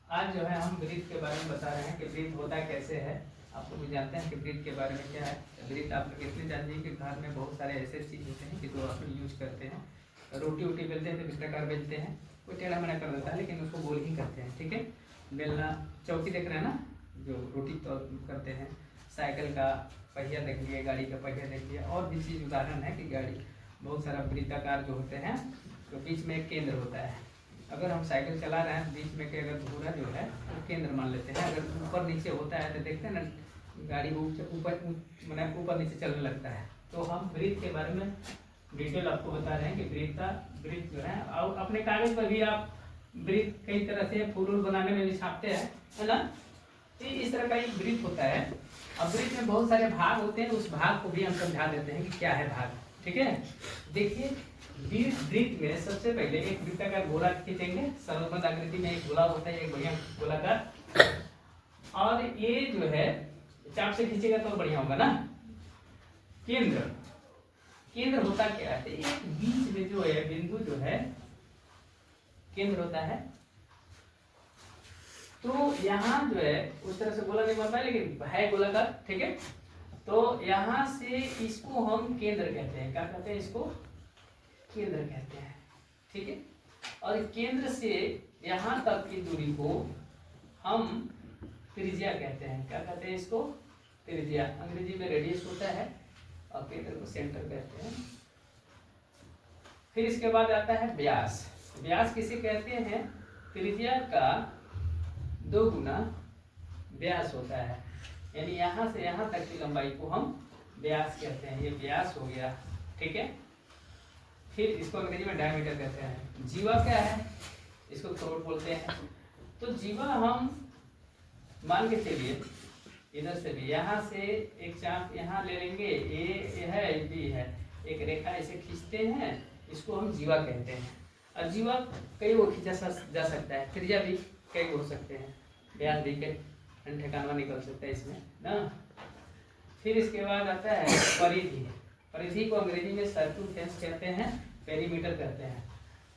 आज जो है हम ब्रीथ के बारे में बता रहे हैं कि ब्रीथ होता कैसे है। आप लोग भी जानते हैं कि ब्रीथ के बारे में क्या है। ब्रीथ आप लोग इतनी जानिए कि घर में बहुत सारे ऐसे चीज़ होते हैं कि जो आप लोग यूज करते हैं। रोटी वोटी बेलते हैं तो इस प्रकार बेलते हैं, कोई टेढ़ा मेढ़ा कर देता है लेकिन उसको गोल ही करते हैं। ठीक है, बेलना, चौकी देख रहे हैं ना जो रोटी तो करते हैं, साइकिल का पहिया देख लिए, गाड़ी का पहिया देख लिया, और भी चीज़ उदाहरण है कि गाड़ी बहुत सारा वृत्ताकार जो होते हैं तो बीच में एक केंद्र होता है। अगर हम साइकिल चला रहे हैं बीच में के अगर धुरा जो है वो केंद्र मान लेते हैं। अगर ऊपर नीचे होता है तो देखते हैं ना गाड़ी ऊपर मैंने ऊपर नीचे चलने लगता है। तो हम ब्रीथ के बारे में डिटेल आपको बता रहे हैं कि ब्रीथ जो है, और अपने कागज पर भी आप ब्रीथ कई तरह से फूल बनाने में भी छापते हैं, है ना। तो इस तरह का एक ब्रीथ होता है। अब ब्रीथ में बहुत सारे भाग होते हैं, उस भाग को भी हम समझा देते हैं कि क्या है भाग। ठीक है, देखिए ब्रीथ में सबसे पहले एक वृत्ताकार गोला खींचेंगे। सर्वमत आकृति में एक गोला होता है, एक बढ़िया गोलाकार, और ये जो है चाप से खींचेगा तो बढ़िया होगा ना। केंद्र होता क्या है, एक बीच में जो है बिंदु जो है केंद्र होता है। तो यहाँ जो है उस तरह से गोला नहीं बनता है लेकिन है गोलाकार। ठीक है, तो यहाँ से इसको हम केंद्र कहते हैं। क्या कहते हैं इसको? केंद्र कहते हैं। ठीक है, और केंद्र से यहाँ तक की दूरी को हम त्रिज्या कहते हैं। क्या कहते हैं इसको? त्रिज्या। अंग्रेजी में रेडियस होता है और केंद्र को सेंटर कहते हैं। फिर इसके बाद आता है व्यास। व्यास किसे कहते हैं? त्रिज्या का 2 गुना व्यास होता है, यानी यहाँ से यहाँ तक की लंबाई को हम व्यास कहते हैं। ये व्यास हो गया। ठीक है, फिर इसको अंग्रेजी में डायमीटर कहते हैं। जीवा क्या है? इसको थ्रोट बोलते हैं। तो जीवा हम मान के चलिए इधर से भी, यहाँ से एक चाप यहाँ ले लेंगे, ए है बी है, एक रेखा ऐसे खींचते हैं, इसको हम जीवा कहते हैं। और जीवा कई वो खींचा जा सकता है, त्रिज्या भी कई हो सकते हैं, व्यास भी के ठिकाना निकल सकता है इसमें ना। फिर इसके बाद आता है परिधि। परिधि को अंग्रेजी में सर्कमफेरेंस कहते हैं, पेरीमीटर कहते हैं।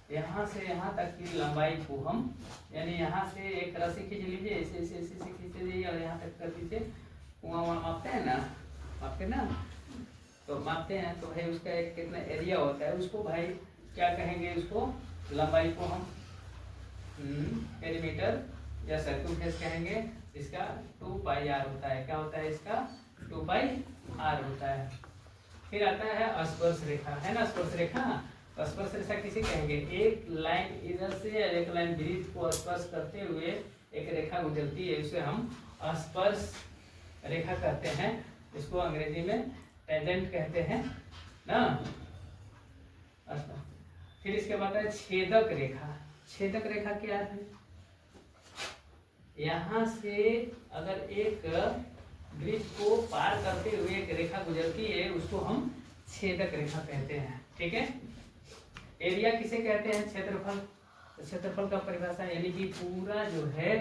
यहाँ से यहाँ तक की लंबाई को हम, यानी यहाँ से एक तरह से खींच लीजिए, ऐसे ऐसे ऐसे ऐसे खींच लीजिए और यहाँ तक कर दीजिए। वहाँ मापते हैं ना, मापते ना, तो मापते हैं तो भाई उसका एक कितना एरिया होता है, उसको भाई क्या कहेंगे? उसको लंबाई को हम पेरीमीटर या सर्कमफेरेंस कहेंगे। इसका 2πr होता है। क्या होता है इसका? 2πr होता है। फिर आता है स्पर्श रेखा, है ना। स्पर्श रेखा, स्पर्श रेखा किसे कहेंगे? एक लाइन इधर से एक लाइन ब्रीथ को स्पर्श करते हुए एक रेखा गुजरती है, उसे हम स्पर्श रेखा कहते हैं। इसको अंग्रेजी में टेंजेंट कहते हैं ना। फिर इसके बाद है छेदक रेखा। छेदक रेखा क्या है? यहाँ से अगर एक ब्रिज को पार करते हुए एक रेखा गुजरती है, उसको हम छेदक रेखा कहते हैं। ठीक है, एरिया किसे कहते हैं? क्षेत्रफल। क्षेत्रफल का परिभाषा, यानी कि पूरा जो है,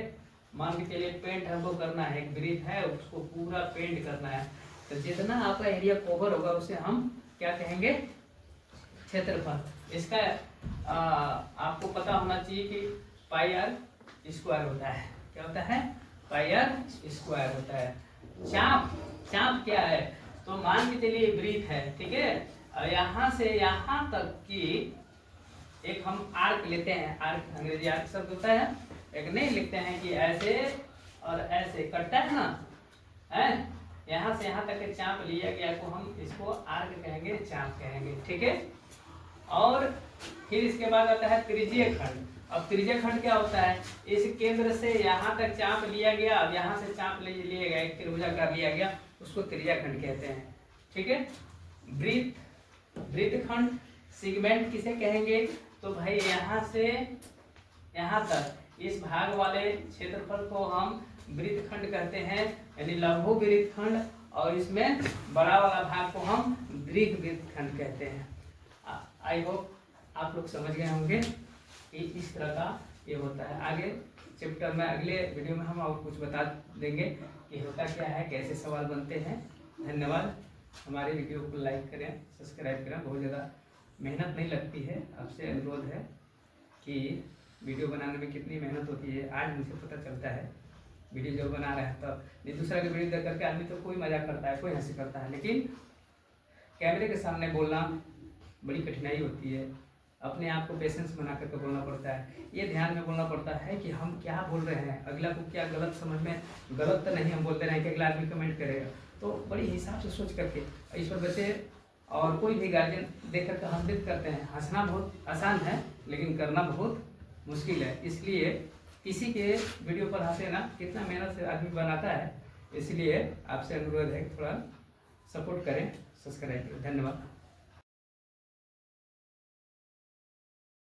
मान के चलिए पेंट हमको करना है, एक ब्रिज है उसको पूरा पेंट करना है, तो जितना आपका एरिया कवर होगा उसे हम क्या कहेंगे? क्षेत्रफल। इसका आपको पता होना चाहिए कि πr स्क्वायर होता है। क्या होता है? πr स्क्वायर होता है। चाप क्या है? तो मान के चलिए ब्रीथ है, ठीक है, और यहाँ से यहाँ तक की एक हम आर्क लेते हैं। आर्क अंग्रेजी आर्क शब्द होता है, एक नहीं लिखते हैं कि ऐसे और ऐसे कटता है ना, है। यहाँ से यहाँ तक चाप लिया गया को हम इसको आर्क कहेंगे, चाप कहेंगे। ठीक है, और फिर इसके बाद आता है त्रिज्यीय खंड। अब त्रिज्यीय खंड क्या होता है? इस केंद्र से यहाँ तक चाप लिया गया, अब यहाँ से चाप लिया गया, एक त्रिभुजाकार लिया गया, उसको त्रिज्यीय खंड कहते हैं। ठीक है, वृत्त खंड, सेगमेंट किसे कहेंगे? तो भाई यहाँ से यहाँ तक इस भाग वाले क्षेत्रफल को हम वृत्त खंड कहते हैं, यानी लघु वृत्त खंड, और इसमें बड़ा वाला भाग को हम दीर्घ वृत्त खंड कहते हैं। आई होप आप लोग समझ गए होंगे कि इस तरह का ये होता है। आगे चैप्टर में, अगले वीडियो में हम और कुछ बता देंगे कि होता क्या है, कैसे सवाल बनते हैं। धन्यवाद। हमारे वीडियो को लाइक करें, सब्सक्राइब करें, बहुत ज़्यादा मेहनत नहीं लगती है। आपसे अनुरोध है कि वीडियो बनाने में कितनी मेहनत होती है आज मुझे पता चलता है। वीडियो जो बना रहे हैं तो नहीं, दूसरा की वीडियो देख करके आदमी तो कोई मजाक करता है, कोई हंसी करता है, लेकिन कैमरे के सामने बोलना बड़ी कठिनाई होती है। अपने आप को पेशेंस बना करके बोलना पड़ता है, ये ध्यान में बोलना पड़ता है कि हम क्या बोल रहे हैं, अगला को क्या गलत समझ में, गलत तो नहीं हम बोलते रहे कि अगला आदमी कमेंट करेगा। तो बड़ी हिसाब से सोच करके ईश्वर बच्चे और कोई भी गार्जियन देख करके हंसित करते हैं। हंसना बहुत आसान है लेकिन करना बहुत मुश्किल है, इसलिए किसी के वीडियो पर हंसे ना, कितना मेहनत से आदमी बनाता है। इसलिए आपसे अनुरोध है कि थोड़ा सपोर्ट करें, सब्सक्राइब करें। धन्यवाद।